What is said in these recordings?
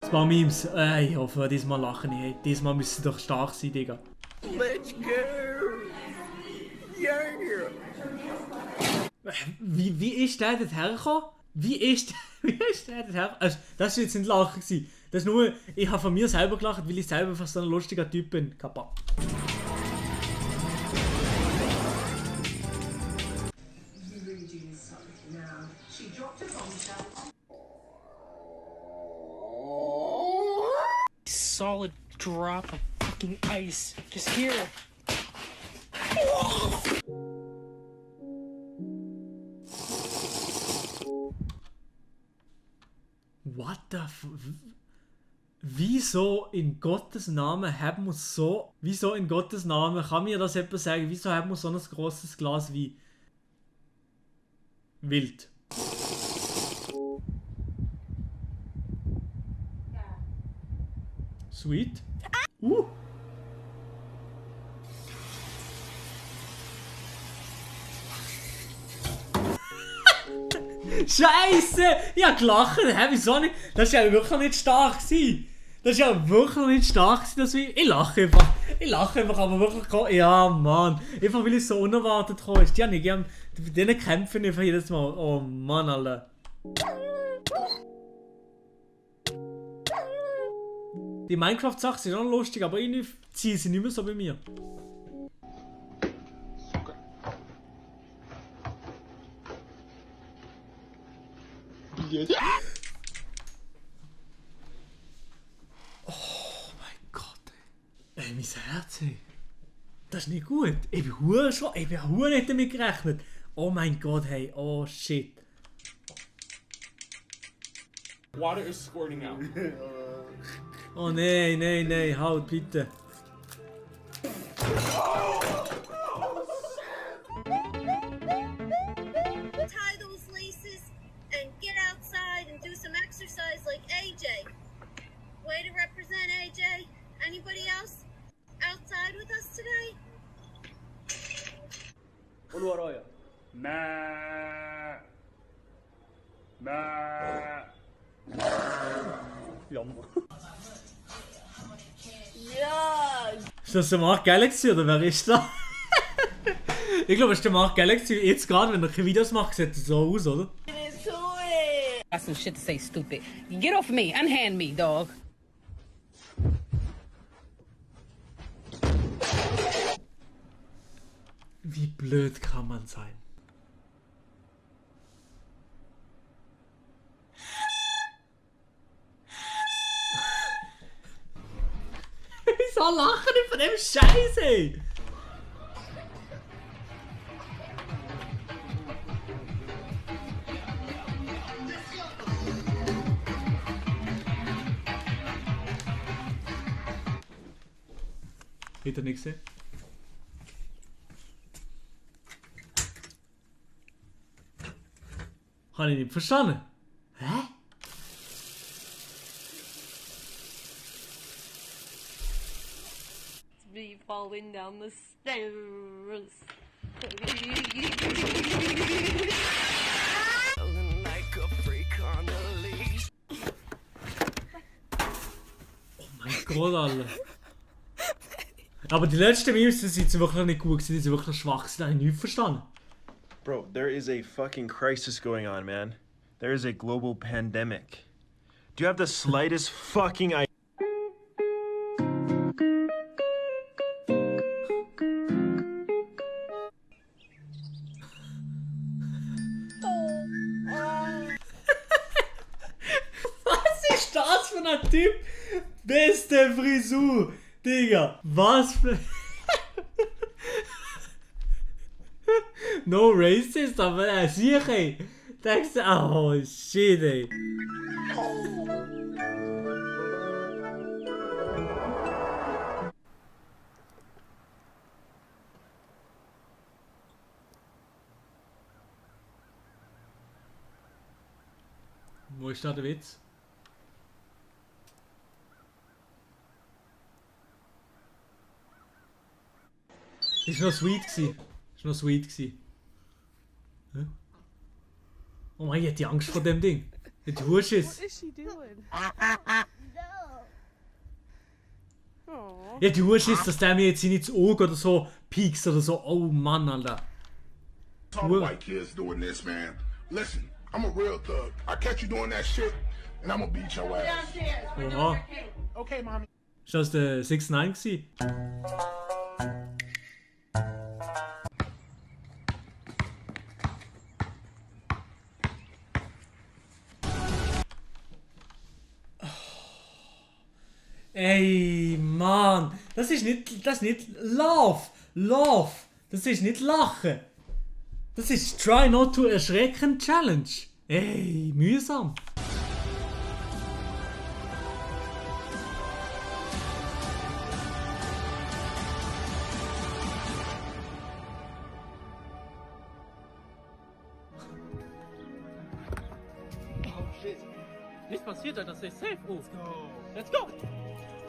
Zwei Memes. Ich hoffe, diesmal lachen nicht. Diesmal müssen sie doch stark sein, Digga. Let's go! Yeah! Wie ist der dort hergekommen? Wie ist der dort hergekommen? Also, das war jetzt nicht Lachen gewesen. Das ist nur, ich habe von mir selber gelacht, weil ich selber einfach so ein lustiger Typ bin. Kappa. Solid drop of fucking ice. Just here. What the f... Wieso in Gottes Namen haben wir so... Wieso in Gottes Namen kann mir das jemand sagen? Wieso haben wir so ein grosses Glas wie... Wild? Sweet. Scheiße! Ich hab gelacht, hä? Wieso nicht? Das war ja wirklich nicht stark gewesen. Das war ja wirklich nicht stark gewesen, dass wir... Ich lache einfach. Ich lache einfach, aber wirklich... Ja, Mann. Einfach weil es so unerwartet gekommen ist. Die haben nicht gern... Bei denen kämpfen einfach jedes Mal. Oh Mann, Alter. Die Minecraft-Sachen sind auch lustig, aber irgendwie ziehen sie nicht mehr so bei mir. Oh mein Gott, ey, mein Herz, ey. Das ist nicht gut. Ich bin hure nicht damit gerechnet. Oh mein Gott, hey, oh shit. Water is squirting out. Oh nein, halt bitte. Tie those laces and get outside and do some exercise like AJ. Way to represent AJ. Anybody else outside with us today? قول ورايا. ما يلا. Ist das der Mark Galaxy oder wer ist das? Ich glaube, es ist der Mark Galaxy. Jetzt gerade, wenn er keine Videos macht, sieht er so aus, oder? Got some shit to say, stupid. Get off me. Unhand me, dog. Wie blöd kann man sein? Wieso lachen die von dem Scheiß, ey? Hat er nicht gesehen? Habe ich nicht verstanden. Hä? Me falling down the stairs. Like a freak on a leash. Oh mein Gott, Alter. Aber die letzten Memes sind wirklich nicht gut gewesen, die sind wirklich schwach gewesen, da habe ich nichts verstanden. Bro, there is a fucking crisis going on, man. There is a global pandemic. Do you have the slightest fucking idea? Was ist das für ein Typ? Beste Frisur, Digga. Was für... No racist, aber sicher, ey. Denkst du, oh shit, ey. Wo ist da der Witz? Ist noch sweet gsi. Ist noch sweet gsi. Hä? Oh mein, ich hätte Angst vor dem Ding. Die Hurschiss. What is she doing? Ja, du hast jetzt, dass der mir jetzt nicht ins Auge oder so piekst oder so. Oh Mann, Alter. All the white kids doing this, man. Listen, I'm a real thug. I catch you doing that shit, and I'm gonna beat your ass. Oha. Okay, mommy. Ist das der 6 9 gewesen? Ey, Mann, das ist nicht Love, das ist nicht Lachen. Das ist Try Not to Erschrecken Challenge. Ey, mühsam. Nichts passiert, Alter, stay safe, Ruf. Let's go!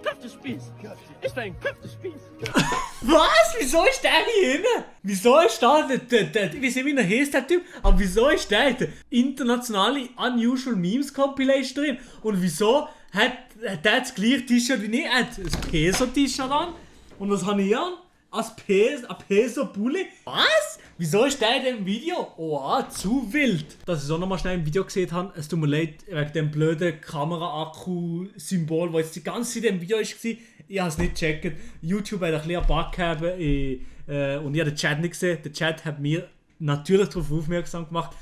Köftespieß! Ich bin ein Köftespieß! Was? Wieso ist der hier hin? Wieso ist da ich weiß nicht, wie er heißt, der Typ, aber wieso ist der in der internationale Unusual Memes Compilation drin? Und wieso hat der das gleiche T-Shirt wie ich? Er hat ein Peso-T-Shirt an. Und was habe ich an? Ein Peso-Bulli? Was? Wieso ist der in dem Video? Oh, zu wild. Dass ich auch nochmal schnell im Video gesehen habe, es tut mir leid, wegen dem blöden Kamera-Akku-Symbol, das jetzt die ganze Zeit im Video war. Ich habe es nicht gecheckt. YouTube hat ein bisschen einen Bug gehabt und ich habe den Chat nicht gesehen. Der Chat hat mir natürlich darauf aufmerksam gemacht.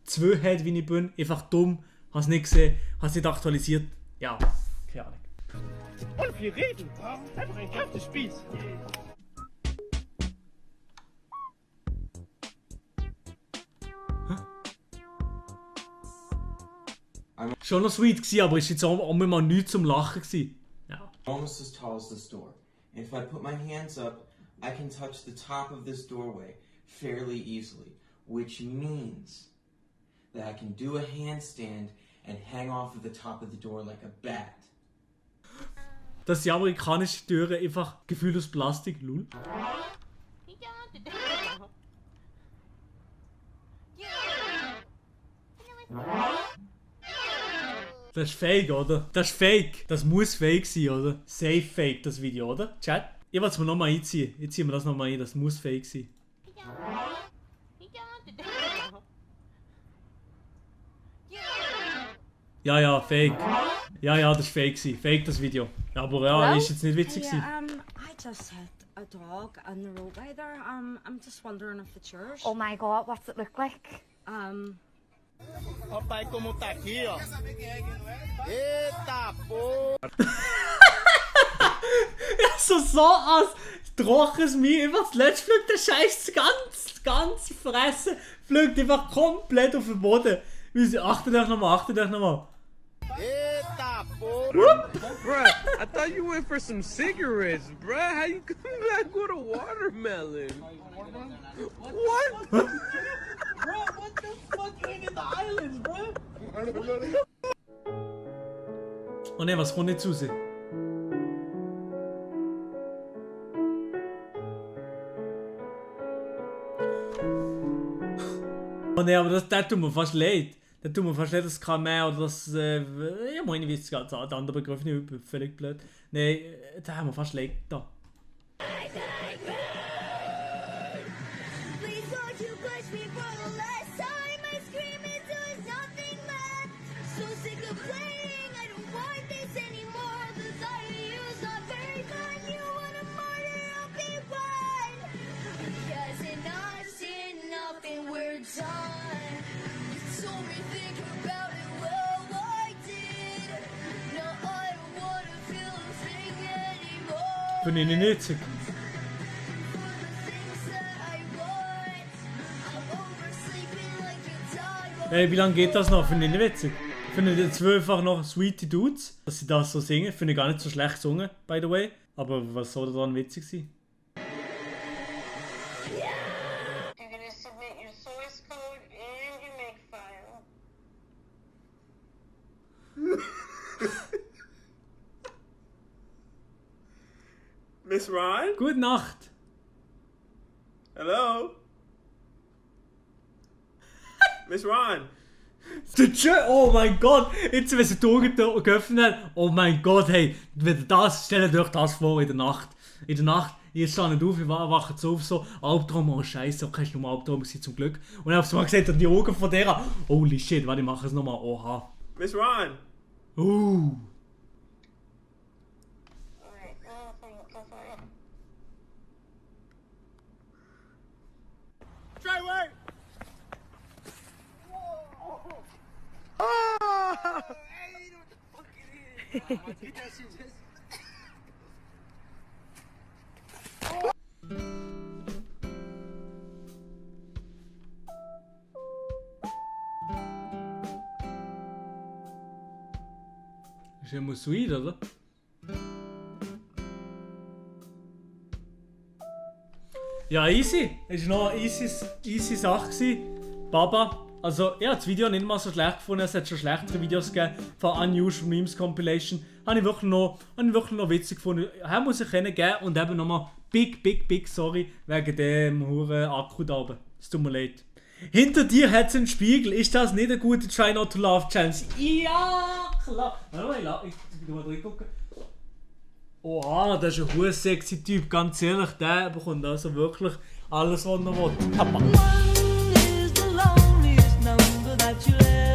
Zwei wie ich bin, einfach dumm, habe es nicht gesehen, habe es nicht aktualisiert. Ja, keine Ahnung. Und wir reden! Einfach ein Köftespieß! Schon noch sweet gewesen, aber ist jetzt auch mal nichts zum Lachen gewesen. Ja. Almost as tall as this door. And if I put my hands up, I can touch the top of this doorway fairly easily, which means that I can do a handstand and hang off of the top of the door like a bat. Dass die amerikanische Türe einfach gefühlt aus Plastik, lul. Das ist fake, oder? Das ist fake. Das muss fake sein, oder? Safe fake, das Video, oder? Chat? Ich will es mir nochmal einziehen. Jetzt ziehen wir das nochmal ein. Das muss fake sein. Ja, ja, fake. Ja, ja, das ist fake gewesen. Fake, das Video. Ja, aber ja, ist jetzt nicht witzig gewesen. I just had a dog on the road by there. I'm just wondering if it's yours. Oh my god, what's it look like? Papai, como tá aqui, ó. Eita, porra! Ja, so aus. Trockens mir einfach das letzte fliegt der Scheiß ganz Fresse. Fliegt einfach komplett auf den Boden. Achtet euch nochmal. Eita, porra! Bruh, I thought you went for some cigarettes, bruh. How you come back with a watermelon? What? Bro, what the fuck? You ain't in the islands, bruh. Oh ne, was kommt jetzt raus? Oh ne, aber das tut mir fast leid. Das tut mir fast leid, das Kamel oder das. Ja, meine, wie ist der andere Begriff nicht völlig blöd. Ne, da haben wir fast leid da. Please don't you push me for the last time. I scream into nothing, man. So sick of playing. I don't want this anymore. The thought of you is not very fun. You want to murder, I'll be one. Because enough's enough and we're done. You told me think about it, well I did. No, I don't want to feel a thing anymore. Bin ich nicht witzig. Hey, wie lange geht das noch? Finde ich nicht witzig. Finde ich jetzt einfach noch Sweetie Dudes, dass sie das so singen. Finde ich gar nicht so schlecht gesungen, by the way. Aber was soll daran witzig sein? You're gonna submit your source code and your makefile. Miss Ron? Gute Nacht. Hello? Miss Ron? Oh mein Gott, jetzt wenn sie die Augen geöffnet hat, oh mein Gott, hey, stellt euch das vor in der Nacht. In der Nacht, ihr steht nicht auf, ihr wacht so auf, so, Albtraum, oh Scheiße, okay, ist nur Albtraum gewesen, zum Glück. Und dann auf einmal gesehen, die Augen von der, holy shit, warte, ich mache es nochmal, oha. Miss Ron! Try away! Hey, you know what the fuck it is? Get that shit just... Ist ja Musuid, oder? Ja, easy. Es war noch eine easy Sache gewesen. Baba. Also, ich habe das Video nicht mal so schlecht gefunden. Es hat schon schlechtere Videos gegeben von Unusual Memes Compilation. Habe ich wirklich noch witzig gefunden. Hier muss ich ihnen geben und eben nochmal big sorry wegen dem huren Akku da oben. Es tut mir leid. Hinter dir hat es einen Spiegel. Ist das nicht eine gute Try Not to Laugh Challenge? Ja, klar. Warte mal, ich will mal reingucken. Oha, das ist ein hoher sexy Typ. Ganz ehrlich, der bekommt also wirklich alles, was er will. Papa. One is the loneliest number that you'll ever